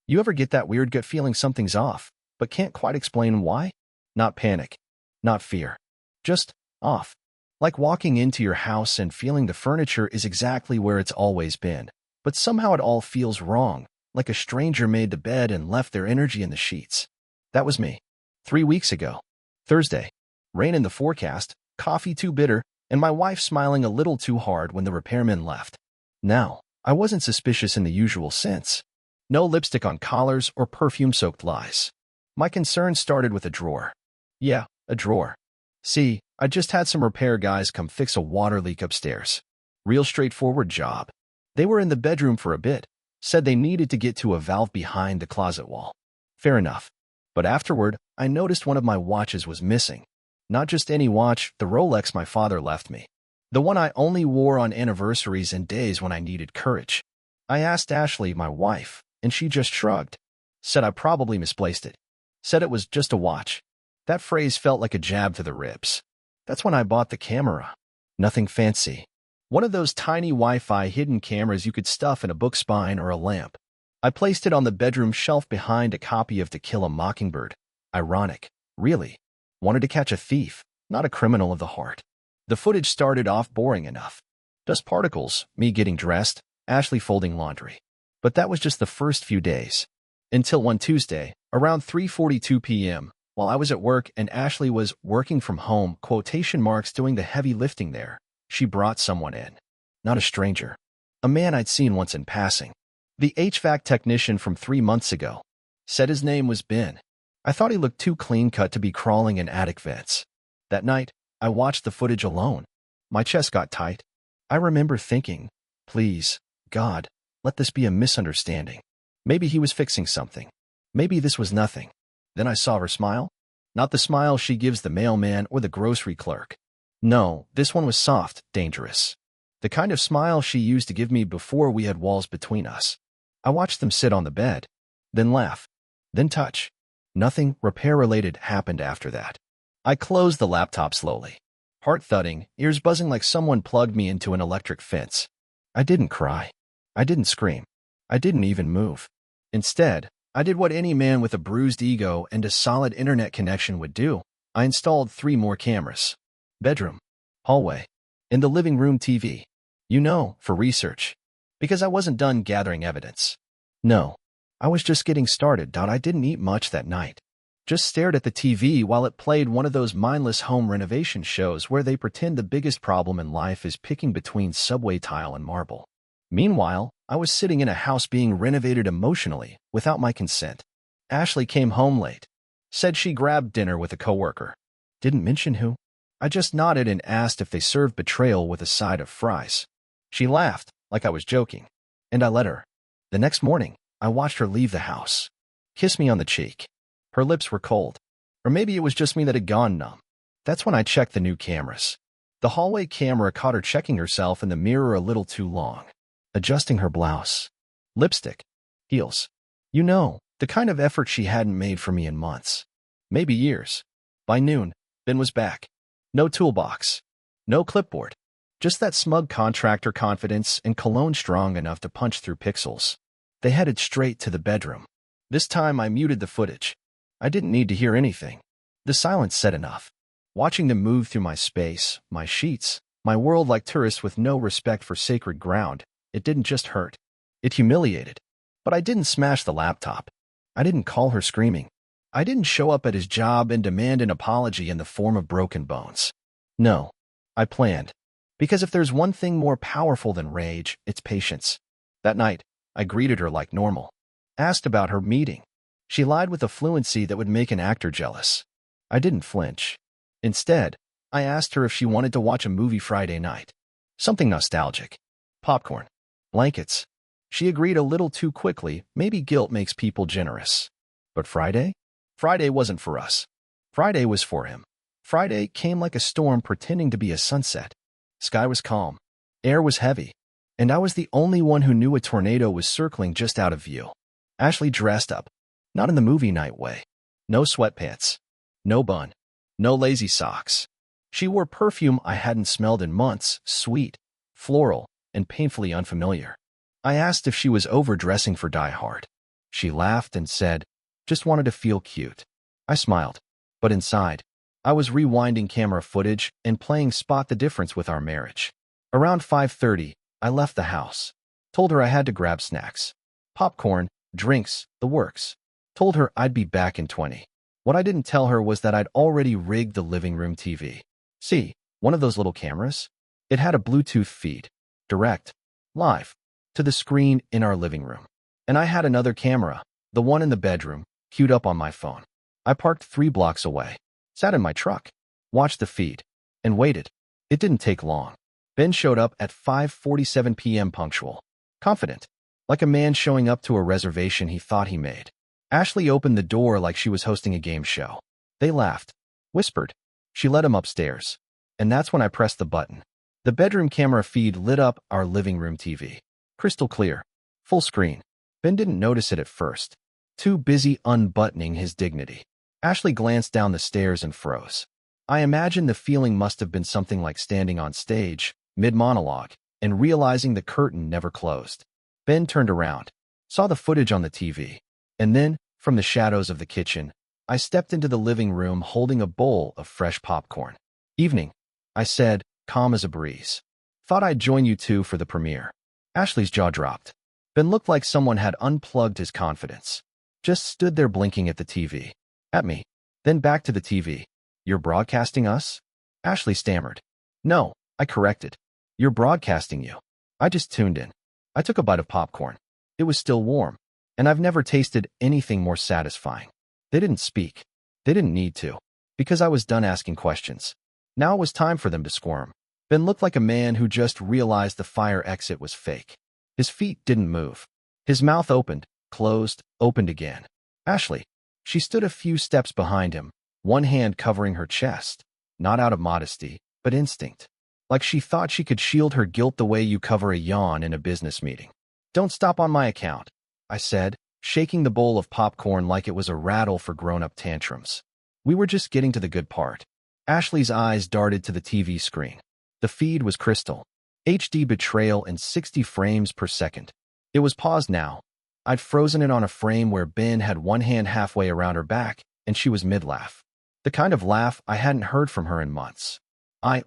You ever get that weird gut feeling something's off, but can't quite explain why? Not panic, not fear, just off. Like walking into your house and feeling the furniture is exactly where it's always been, but somehow it all feels wrong, like a stranger made the bed and left their energy in the sheets. That was me. 3 weeks ago. Thursday. Rain in the forecast, coffee too bitter, and my wife smiling a little too hard when the repairman left. Now, I wasn't suspicious in the usual sense. No lipstick on collars or perfume-soaked lies. My concern started with a drawer. Yeah, a drawer. See, I just had some repair guys come fix a water leak upstairs. Real straightforward job. They were in the bedroom for a bit, said they needed to get to a valve behind the closet wall. Fair enough. But afterward, I noticed one of my watches was missing. Not just any watch, the Rolex my father left me. The one I only wore on anniversaries and days when I needed courage. I asked Ashley, my wife, and she just shrugged. Said I probably misplaced it. Said it was just a watch. That phrase felt like a jab to the ribs. That's when I bought the camera. Nothing fancy. One of those tiny Wi-Fi hidden cameras you could stuff in a book spine or a lamp. I placed it on the bedroom shelf behind a copy of To Kill a Mockingbird. Ironic, really. Wanted to catch a thief, not a criminal of the heart. The footage started off boring enough. Dust particles, me getting dressed, Ashley folding laundry. But that was just the first few days. Until one Tuesday, around 3:42 p.m., while I was at work and Ashley was working from home, quotation marks doing the heavy lifting there, she brought someone in. Not a stranger. A man I'd seen once in passing. The HVAC technician from 3 months ago. Said his name was Ben. I thought he looked too clean-cut to be crawling in attic vents. That night, I watched the footage alone. My chest got tight. I remember thinking, please, God, let this be a misunderstanding. Maybe he was fixing something. Maybe this was nothing. Then I saw her smile. Not the smile she gives the mailman or the grocery clerk. No, this one was soft, dangerous. The kind of smile she used to give me before we had walls between us. I watched them sit on the bed, then laugh, then touch. Nothing repair-related happened after that. I closed the laptop slowly. Heart thudding, ears buzzing like someone plugged me into an electric fence. I didn't cry. I didn't scream. I didn't even move. Instead, I did what any man with a bruised ego and a solid internet connection would do. I installed 3 more cameras. Bedroom, hallway, in the living room TV. You know, for research. Because I wasn't done gathering evidence. No, I was just getting started. I didn't eat much that night. Just stared at the TV while it played one of those mindless home renovation shows where they pretend the biggest problem in life is picking between subway tile and marble. Meanwhile, I was sitting in a house being renovated emotionally, without my consent. Ashley came home late. Said she grabbed dinner with a coworker. Didn't mention who. I just nodded and asked if they served betrayal with a side of fries. She laughed, like I was joking, and I let her. The next morning, I watched her leave the house. Kiss me on the cheek. Her lips were cold. Or maybe it was just me that had gone numb. That's when I checked the new cameras. The hallway camera caught her checking herself in the mirror a little too long. Adjusting her blouse. Lipstick. Heels. You know, the kind of effort she hadn't made for me in months. Maybe years. By noon, Ben was back. No toolbox. No clipboard. Just that smug contractor confidence and cologne strong enough to punch through pixels. They headed straight to the bedroom. This time I muted the footage. I didn't need to hear anything. The silence said enough. Watching them move through my space, my sheets, my world like tourists with no respect for sacred ground, it didn't just hurt. It humiliated. But I didn't smash the laptop. I didn't call her screaming. I didn't show up at his job and demand an apology in the form of broken bones. No, I planned. Because if there's one thing more powerful than rage, it's patience. That night, I greeted her like normal. Asked about her meeting. She lied with a fluency that would make an actor jealous. I didn't flinch. Instead, I asked her if she wanted to watch a movie Friday night. Something nostalgic. Popcorn. Blankets. She agreed a little too quickly. Maybe guilt makes people generous. But Friday? Friday wasn't for us. Friday was for him. Friday came like a storm pretending to be a sunset. Sky was calm. Air was heavy. And I was the only one who knew a tornado was circling just out of view. Ashley dressed up. Not in the movie night way. No sweatpants. No bun. No lazy socks. She wore perfume I hadn't smelled in months, sweet, floral, and painfully unfamiliar. I asked if she was overdressing for Die Hard. She laughed and said, "Just wanted to feel cute." I smiled, but inside, I was rewinding camera footage and playing Spot the Difference with our marriage. Around 5:30, I left the house. Told her I had to grab snacks. Popcorn, drinks, the works. Told her I'd be back in 20. What I didn't tell her was that I'd already rigged the living room TV. See, one of those little cameras? It had a Bluetooth feed, direct, live, to the screen in our living room. And I had another camera, the one in the bedroom, queued up on my phone. I parked 3 blocks away, sat in my truck, watched the feed, and waited. It didn't take long. Ben showed up at 5:47 p.m. punctual, confident, like a man showing up to a reservation he thought he made. Ashley opened the door like she was hosting a game show. They laughed, whispered. She led him upstairs. And that's when I pressed the button. The bedroom camera feed lit up our living room TV. Crystal clear. Full screen. Ben didn't notice it at first, too busy unbuttoning his dignity. Ashley glanced down the stairs and froze. I imagine the feeling must have been something like standing on stage, mid-monologue, and realizing the curtain never closed. Ben turned around, saw the footage on the TV, and then, from the shadows of the kitchen, I stepped into the living room holding a bowl of fresh popcorn. "Evening," I said, calm as a breeze. "Thought I'd join you two for the premiere." Ashley's jaw dropped. Ben looked like someone had unplugged his confidence. Just stood there blinking at the TV. At me. Then back to the TV. "You're broadcasting us?" Ashley stammered. "No," I corrected. "You're broadcasting you." I just tuned in. I took a bite of popcorn. It was still warm, and I've never tasted anything more satisfying. They didn't speak. They didn't need to, because I was done asking questions. Now it was time for them to squirm. Ben looked like a man who just realized the fire exit was fake. His feet didn't move. His mouth opened, closed, opened again. Ashley. She stood a few steps behind him, one hand covering her chest, not out of modesty, but instinct. Like she thought she could shield her guilt the way you cover a yawn in a business meeting. "Don't stop on my account," I said, shaking the bowl of popcorn like it was a rattle for grown-up tantrums. We were just getting to the good part. Ashley's eyes darted to the TV screen. The feed was crystal. HD betrayal in 60 frames per second. It was paused now. I'd frozen it on a frame where Ben had one hand halfway around her back, and she was mid-laugh. The kind of laugh I hadn't heard from her in months.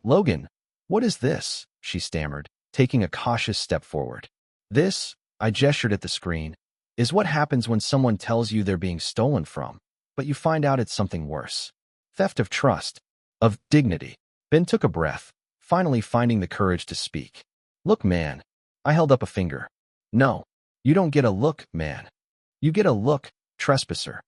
"Logan, what is this?" she stammered, taking a cautious step forward. "This," I gestured at the screen, "is what happens when someone tells you they're being stolen from, but you find out it's something worse. Theft of trust, of dignity." Ben took a breath, finally finding the courage to speak. "Look, man." I held up a finger. "No, you don't get a look, man. You get a look, trespasser.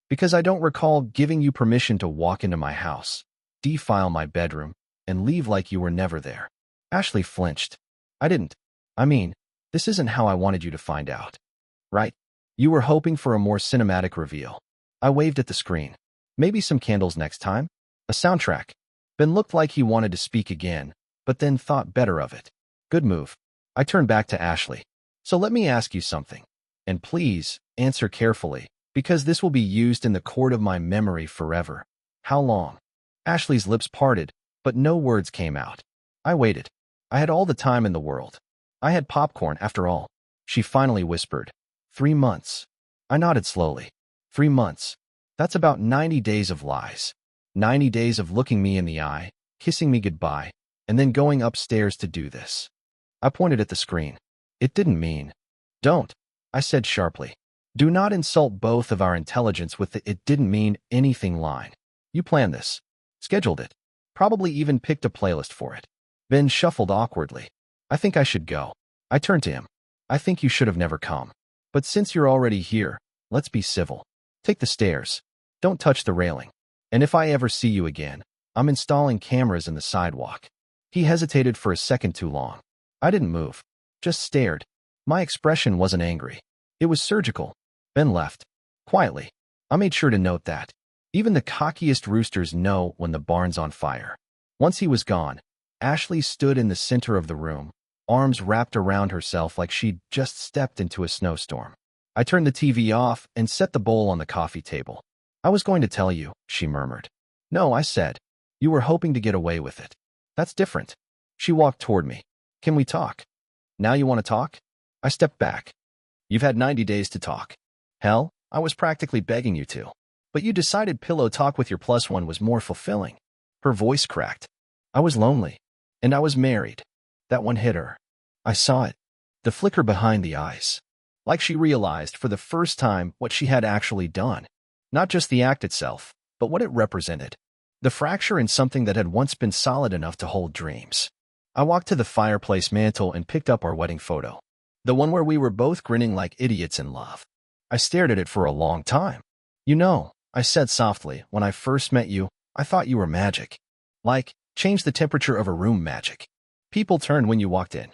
Because I don't recall giving you permission to walk into my house, defile my bedroom, and leave like you were never there." Ashley flinched. "I didn't. I mean, this isn't how I wanted you to find out. Right? You were hoping for a more cinematic reveal." I waved at the screen. "Maybe some candles next time? A soundtrack." Ben looked like he wanted to speak again, but then thought better of it. "Good move." I turned back to Ashley. "So let me ask you something. And please, answer carefully, because this will be used in the court of my memory forever. How long?" Ashley's lips parted, but no words came out. I waited. I had all the time in the world. I had popcorn, after all. She finally whispered, 3 months. I nodded slowly. 3 months. That's about 90 days of lies. 90 days of looking me in the eye, kissing me goodbye, and then going upstairs to do this. I pointed at the screen. "It didn't mean." "Don't," I said sharply. "Do not insult both of our intelligence with the 'it didn't mean anything' line. You planned this. Scheduled it. Probably even picked a playlist for it." Ben shuffled awkwardly. "I think I should go." I turned to him. "I think you should have never come. But since you're already here, let's be civil. Take the stairs. Don't touch the railing. And if I ever see you again, I'm installing cameras in the sidewalk." He hesitated for a second too long. I didn't move. Just stared. My expression wasn't angry. It was surgical. Ben left. Quietly. I made sure to note that. Even the cockiest roosters know when the barn's on fire. Once he was gone, Ashley stood in the center of the room, arms wrapped around herself like she'd just stepped into a snowstorm. I turned the TV off and set the bowl on the coffee table. "I was going to tell you," she murmured. "No," I said. "You were hoping to get away with it. That's different." She walked toward me. "Can we talk?" "Now you want to talk?" I stepped back. "You've had 90 days to talk. Hell, I was practically begging you to. But you decided pillow talk with your plus one was more fulfilling. Her voice cracked. I was lonely. And I was married. That one hit her. I saw it. The flicker behind the eyes. Like she realized for the first time what she had actually done. Not just the act itself, but what it represented. The fracture in something that had once been solid enough to hold dreams. I walked to the fireplace mantel and picked up our wedding photo. The one where we were both grinning like idiots in love. I stared at it for a long time. You know, I said softly, when I first met you, I thought you were magic. Like, change the temperature of a room magic. People turned when you walked in.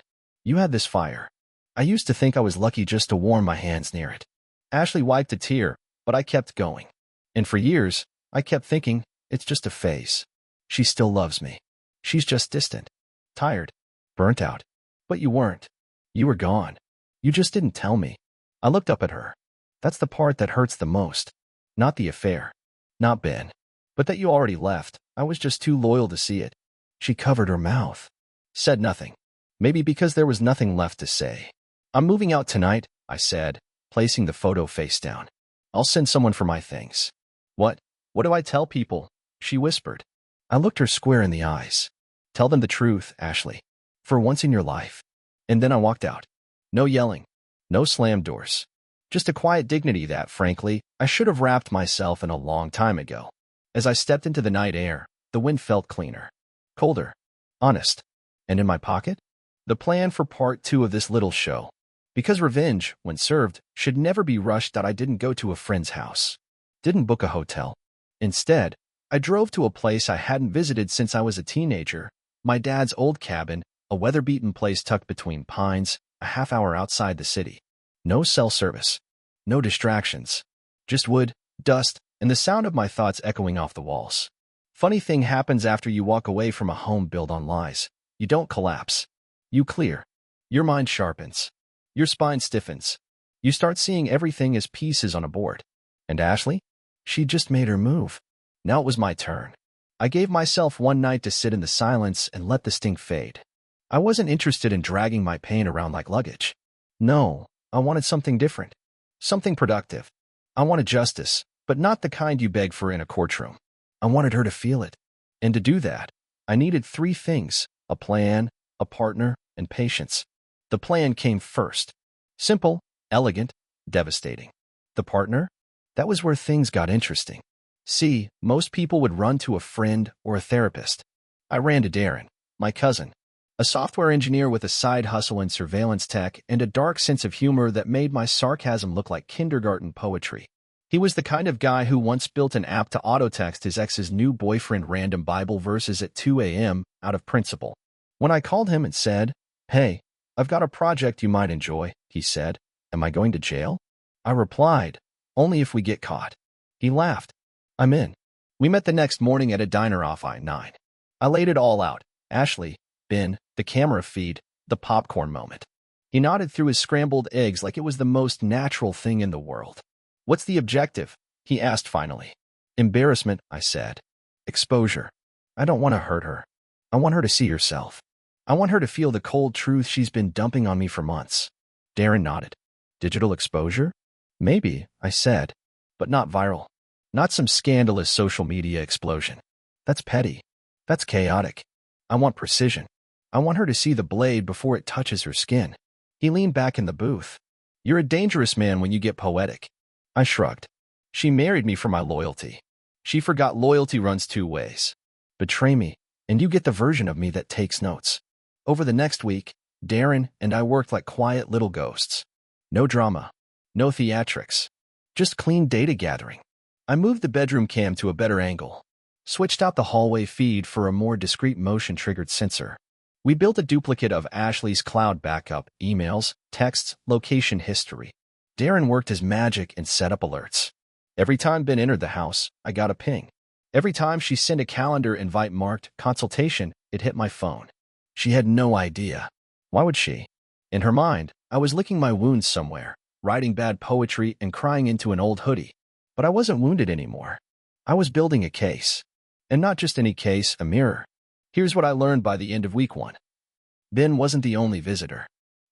You had this fire. I used to think I was lucky just to warm my hands near it. Ashley wiped a tear, but I kept going. And for years, I kept thinking, it's just a phase. She still loves me. She's just distant. Tired. Burnt out. But you weren't. You were gone. You just didn't tell me. I looked up at her. That's the part that hurts the most. Not the affair. Not Ben. But that you already left. I was just too loyal to see it. She covered her mouth. Said nothing. Maybe because there was nothing left to say. I'm moving out tonight, I said, placing the photo face down. I'll send someone for my things. What? What do I tell people? She whispered. I looked her square in the eyes. Tell them the truth, Ashley. For once in your life. And then I walked out. No yelling. No slammed doors. Just a quiet dignity that, frankly, I should have wrapped myself in a long time ago. As I stepped into the night air, the wind felt cleaner. Colder. Honest. And in my pocket? The plan for part 2 of this little show. Because revenge, when served, should never be rushed. That I didn't go to a friend's house. Didn't book a hotel. Instead, I drove to a place I hadn't visited since I was a teenager. My dad's old cabin, a weather-beaten place tucked between pines, a half-hour outside the city. No cell service. No distractions. Just wood, dust, and the sound of my thoughts echoing off the walls. Funny thing happens after you walk away from a home built on lies. You don't collapse. You clear. Your mind sharpens. Your spine stiffens. You start seeing everything as pieces on a board. And Ashley? She just made her move. Now it was my turn. I gave myself one night to sit in the silence and let the sting fade. I wasn't interested in dragging my pain around like luggage. No, I wanted something different. Something productive. I wanted justice, but not the kind you beg for in a courtroom. I wanted her to feel it. And to do that, I needed 3 things: a plan, a partner, and patience. The plan came first. Simple, elegant, devastating. The partner? That was where things got interesting. See, most people would run to a friend or a therapist. I ran to Darren, my cousin, a software engineer with a side hustle in surveillance tech and a dark sense of humor that made my sarcasm look like kindergarten poetry. He was the kind of guy who once built an app to auto-text his ex's new boyfriend random Bible verses at 2 a.m. out of principle. When I called him and said, "Hey, I've got a project you might enjoy," he said, "Am I going to jail?" I replied, "Only if we get caught." He laughed. "I'm in." We met the next morning at a diner off I-9. I laid it all out. Ashley, Ben, the camera feed, the popcorn moment. He nodded through his scrambled eggs like it was the most natural thing in the world. "What's the objective?" he asked finally. "Embarrassment," I said. "Exposure. I don't want to hurt her. I want her to see herself. I want her to feel the cold truth she's been dumping on me for months." Darren nodded. "Digital exposure?" "Maybe," I said, "but not viral. Not some scandalous social media explosion. That's petty. That's chaotic. I want precision. I want her to see the blade before it touches her skin." He leaned back in the booth. "You're a dangerous man when you get poetic." I shrugged. She married me for my loyalty. She forgot loyalty runs 2 ways. Betray me, and you get the version of me that takes notes. Over the next week, Darren and I worked like quiet little ghosts. No drama. No theatrics. Just clean data gathering. I moved the bedroom cam to a better angle. Switched out the hallway feed for a more discreet motion-triggered sensor. We built a duplicate of Ashley's cloud backup, emails, texts, location history. Darren worked his magic and set up alerts. Every time Ben entered the house, I got a ping. Every time she sent a calendar invite marked consultation, it hit my phone. She had no idea. Why would she? In her mind, I was licking my wounds somewhere, writing bad poetry and crying into an old hoodie. But I wasn't wounded anymore. I was building a case. And not just any case, a mirror. Here's what I learned by the end of week 1. Ben wasn't the only visitor.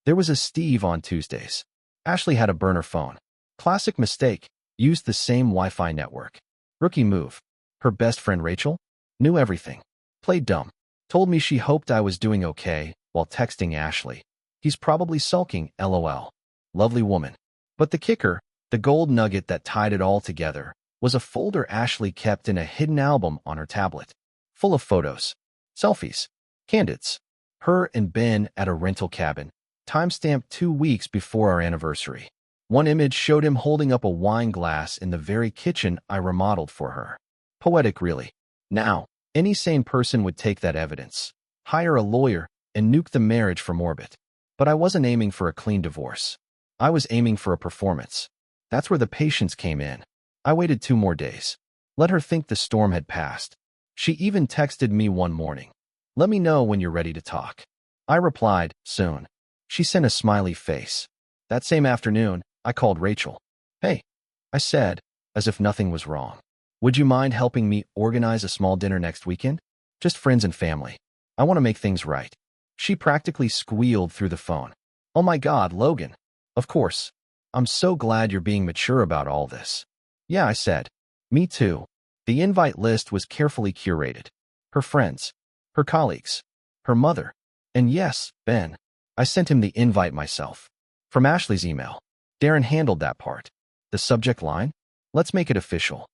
There was a Steve on Tuesdays. Ashley had a burner phone. Classic mistake. Used the same Wi-Fi network. Rookie move. Her best friend Rachel knew everything. Played dumb. Told me she hoped I was doing okay while texting Ashley. He's probably sulking, LOL. Lovely woman. But the kicker, the gold nugget that tied it all together, was a folder Ashley kept in a hidden album on her tablet. Full of photos. Selfies. Candids. Her and Ben at a rental cabin. Timestamped 2 weeks before our anniversary. One image showed him holding up a wine glass in the very kitchen I remodeled for her. Poetic, really. Now, any sane person would take that evidence, hire a lawyer, and nuke the marriage from orbit. But I wasn't aiming for a clean divorce. I was aiming for a performance. That's where the patience came in. I waited 2 more days. Let her think the storm had passed. She even texted me one morning. Let me know when you're ready to talk. I replied, soon. She sent a smiley face. That same afternoon, I called Rachel. Hey, I said, as if nothing was wrong. Would you mind helping me organize a small dinner next weekend? Just friends and family. I want to make things right. She practically squealed through the phone. Oh my God, Logan. Of course. I'm so glad you're being mature about all this. Yeah, I said. Me too. The invite list was carefully curated. Her friends, her colleagues, her mother, and yes, Ben. I sent him the invite myself. From Ashley's email. Darren handled that part. The subject line? Let's make it official.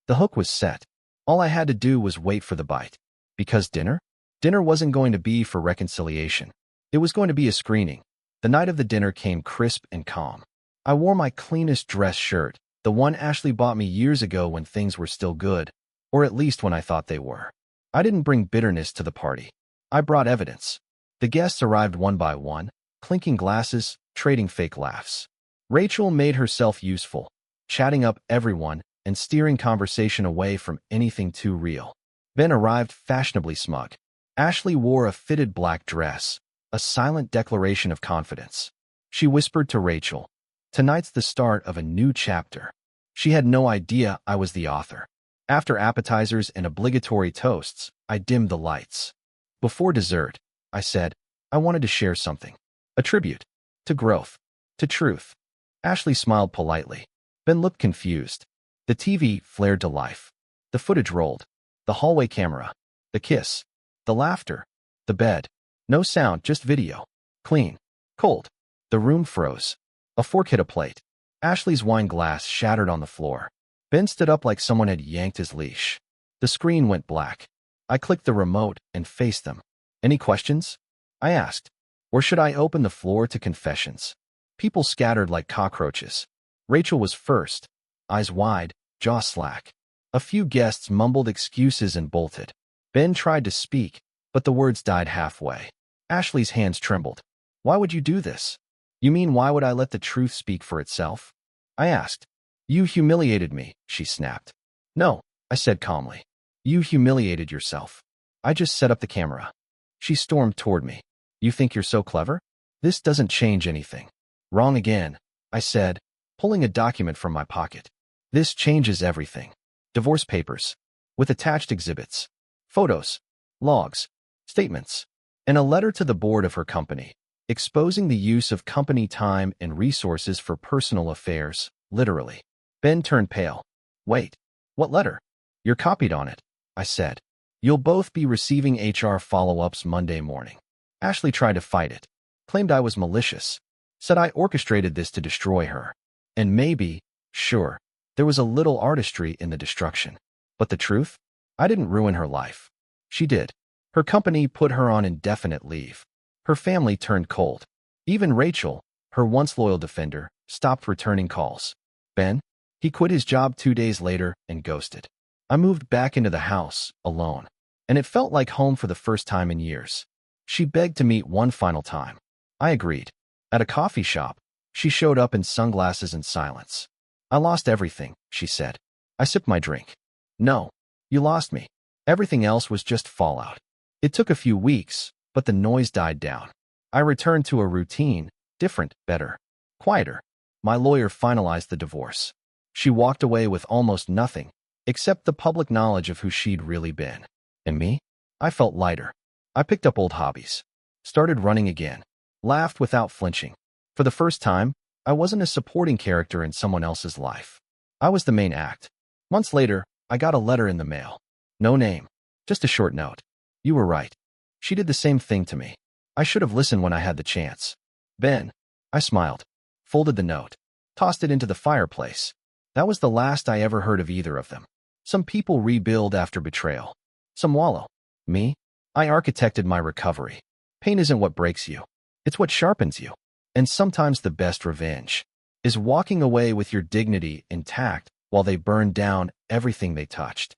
The hook was set. All I had to do was wait for the bite. Because dinner? Dinner wasn't going to be for reconciliation. It was going to be a screening. The night of the dinner came crisp and calm. I wore my cleanest dress shirt, the one Ashley bought me years ago when things were still good, or at least when I thought they were. I didn't bring bitterness to the party. I brought evidence. The guests arrived one by one, clinking glasses, trading fake laughs. Rachel made herself useful, chatting up everyone and steering conversation away from anything too real. Ben arrived fashionably smug. Ashley wore a fitted black dress, a silent declaration of confidence. She whispered to Rachel, "Tonight's the start of a new chapter." She had no idea I was the author. After appetizers and obligatory toasts, I dimmed the lights. Before dessert, I said, I wanted to share something. A tribute. To growth. To truth. Ashley smiled politely. Ben looked confused. The TV flared to life. The footage rolled. The hallway camera. The kiss. The laughter. The bed. No sound, just video. Clean. Cold. The room froze. A fork hit a plate. Ashley's wine glass shattered on the floor. Ben stood up like someone had yanked his leash. The screen went black. I clicked the remote and faced them. Any questions? I asked. Or should I open the floor to confessions? People scattered like cockroaches. Rachel was first, eyes wide, jaw slack. A few guests mumbled excuses and bolted. Ben tried to speak, but the words died halfway. Ashley's hands trembled. Why would you do this? You mean why would I let the truth speak for itself? I asked. You humiliated me, she snapped. No, I said calmly. You humiliated yourself. I just set up the camera. She stormed toward me. You think you're so clever? This doesn't change anything. Wrong again, I said, pulling a document from my pocket. This changes everything. Divorce papers. With attached exhibits. Photos. Logs. Statements. And a letter to the board of her company, exposing the use of company time and resources for personal affairs, literally. Ben turned pale. Wait, what letter? You're copied on it, I said. You'll both be receiving HR follow-ups Monday morning. Ashley tried to fight it, claimed I was malicious, said I orchestrated this to destroy her. And maybe, sure, there was a little artistry in the destruction. But the truth? I didn't ruin her life. She did. Her company put her on indefinite leave. Her family turned cold. Even Rachel, her once loyal defender, stopped returning calls. Ben? He quit his job 2 days later and ghosted. I moved back into the house, alone. And it felt like home for the first time in years. She begged to meet one final time. I agreed. At a coffee shop, she showed up in sunglasses and silence. I lost everything, she said. I sipped my drink. No, you lost me. Everything else was just fallout. It took a few weeks, but the noise died down. I returned to a routine, different, better, quieter. My lawyer finalized the divorce. She walked away with almost nothing, except the public knowledge of who she'd really been. And me? I felt lighter. I picked up old hobbies. Started running again. Laughed without flinching. For the first time, I wasn't a supporting character in someone else's life. I was the main act. Months later, I got a letter in the mail. No name, just a short note. You were right. She did the same thing to me. I should have listened when I had the chance. Ben. I smiled, folded the note, tossed it into the fireplace. That was the last I ever heard of either of them. Some people rebuild after betrayal. Some wallow. Me? I architected my recovery. Pain isn't what breaks you. It's what sharpens you. And sometimes the best revenge is walking away with your dignity intact while they burn down everything they touched.